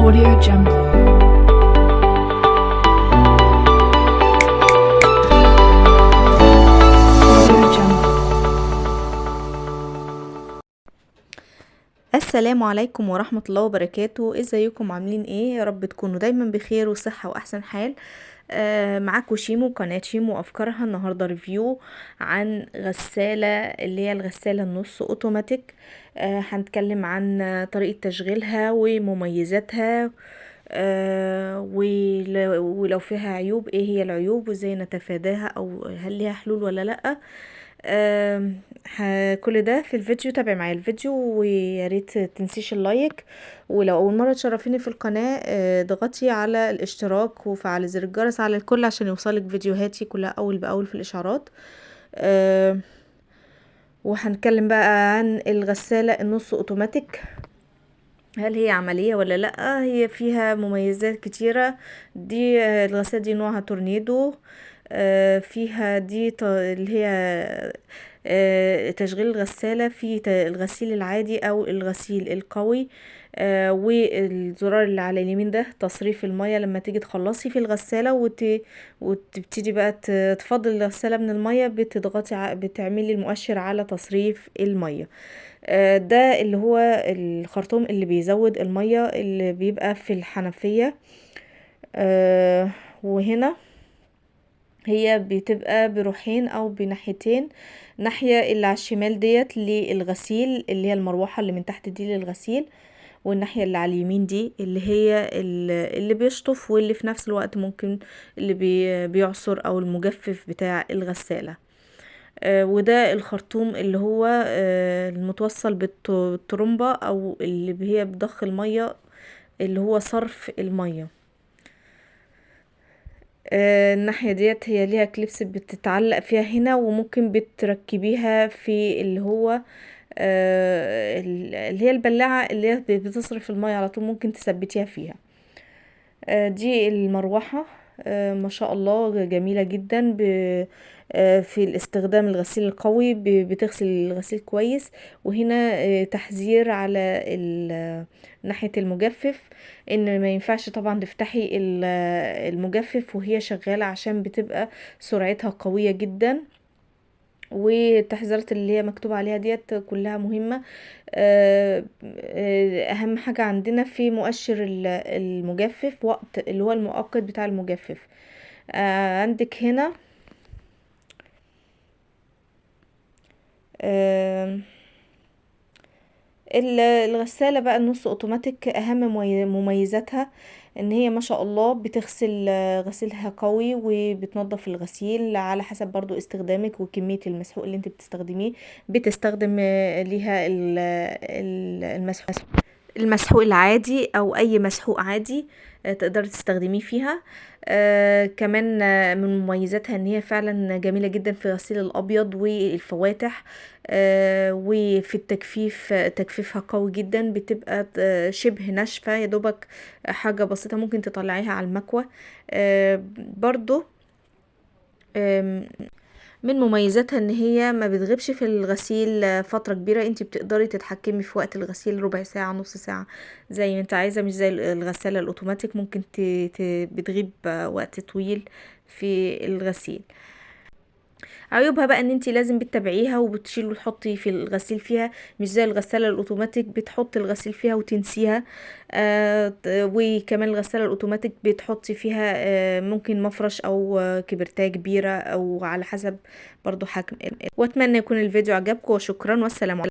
Audio Jungle. Audio Jungle. السلام عليكم ورحمة الله وبركاته. ازيكم عاملين ايه؟ يا رب تكونوا دايما بخير وصحة واحسن حال. معاكم شيمو، قناة شيمو افكارها. النهاردة ريفيو عن غسالة اللي هي الغسالة النص اوتوماتيك. هنتكلم عن طريقة تشغيلها ومميزاتها، ولو فيها عيوب ايه هي العيوب وازاي نتفاداها، او هل ليها حلول ولا لأ. كل ده في الفيديو. تابع معايا الفيديو ويا ريت تنسيش اللايك، ولو اول مره تشرفيني في القناه اضغطي على الاشتراك وفعلي زر الجرس على الكل عشان يوصلك فيديوهاتي كلها اول باول في الاشعارات. وهنتكلم بقى عن الغساله النص اوتوماتيك. هل هي عملية ولا لأ؟ هي فيها مميزات كتيرة. دي الغسالة دي نوعها تورنيدو. فيها دي اللي هي تشغيل الغسالة في الغسيل العادي او الغسيل القوي. والزرار اللي على اليمين ده تصريف المية لما تيجي تخلصي في الغسالة وتبتدي بقى تفضل الغسالة من المية، بتضغطي بتعملي المؤشر على تصريف المية. ده اللي هو الخرطوم اللي بيزود المية اللي بيبقى في الحنفية. وهنا هي بتبقى بروحين او بناحيتين. ناحية اللي على الشمال ديت للغسيل اللي هي المروحة اللي من تحت دي للغسيل، والناحية اللي على اليمين دي اللي هي اللي بيشطف، واللي في نفس الوقت ممكن اللي بيعصر او المجفف بتاع الغسالة. وده الخرطوم اللي هو المتوصل بالترمبة او اللي هي بضخ المية، اللي هو صرف المية. الناحية ديت هي ليها كليبس بتتعلق فيها هنا، وممكن بتركبيها في اللي هو اللي هي البلاعة اللي هي بتصرف المية على طول، ممكن تثبتيها فيها. دي المروحة. ما شاء الله جميلة جدا. في الاستخدام الغسيل القوي بتغسل الغسيل كويس. وهنا تحذير على ناحية المجفف ان ما ينفعش طبعا تفتحي المجفف وهي شغالة، عشان بتبقى سرعتها قوية جدا. والتحذيرات اللي هي مكتوب عليها ديت كلها مهمة. اهم حاجة عندنا في مؤشر المجفف وقت اللي هو المؤقت بتاع المجفف. عندك هنا الغسالة بقى النص اوتوماتيك، اهم مميزاتها ان هي ما شاء الله بتغسل غسيلها قوي، وبتنظف الغسيل على حسب برضو استخدامك وكمية المسحوق اللي انت بتستخدميه. بتستخدم ليها المسحوق العادي او اي مسحوق عادي تقدري تستخدميه فيها. كمان من مميزاتها ان هي فعلا جميلة جدا في غسيل الابيض والفواتح. وفي التجفيف تجفيفها قوي جدا، بتبقى شبه ناشفة، يا دوبك حاجة بسيطة ممكن تطلعيها على المكوى. برضو من مميزاتها ان هي ما بتغيبش في الغسيل فترة كبيرة. انت بتقدري تتحكمي في وقت الغسيل، ربع ساعة نص ساعة زي ما انت عايزة، مش زي الغسالة الاوتوماتيك ممكن بتغيب وقت طويل في الغسيل. عيوبها بقى ان انت لازم بتتابعيها وبتشيلي وتحطي في الغسيل فيها، مش زي الغسالة الاوتوماتيك بتحطي الغسيل فيها وتنسيها. وكمان الغسالة الاوتوماتيك بتحطي فيها ممكن مفرش او كبرتاية كبيرة، او على حسب برضو حجم. واتمنى يكون الفيديو عجبكم، وشكرا والسلام عليكم.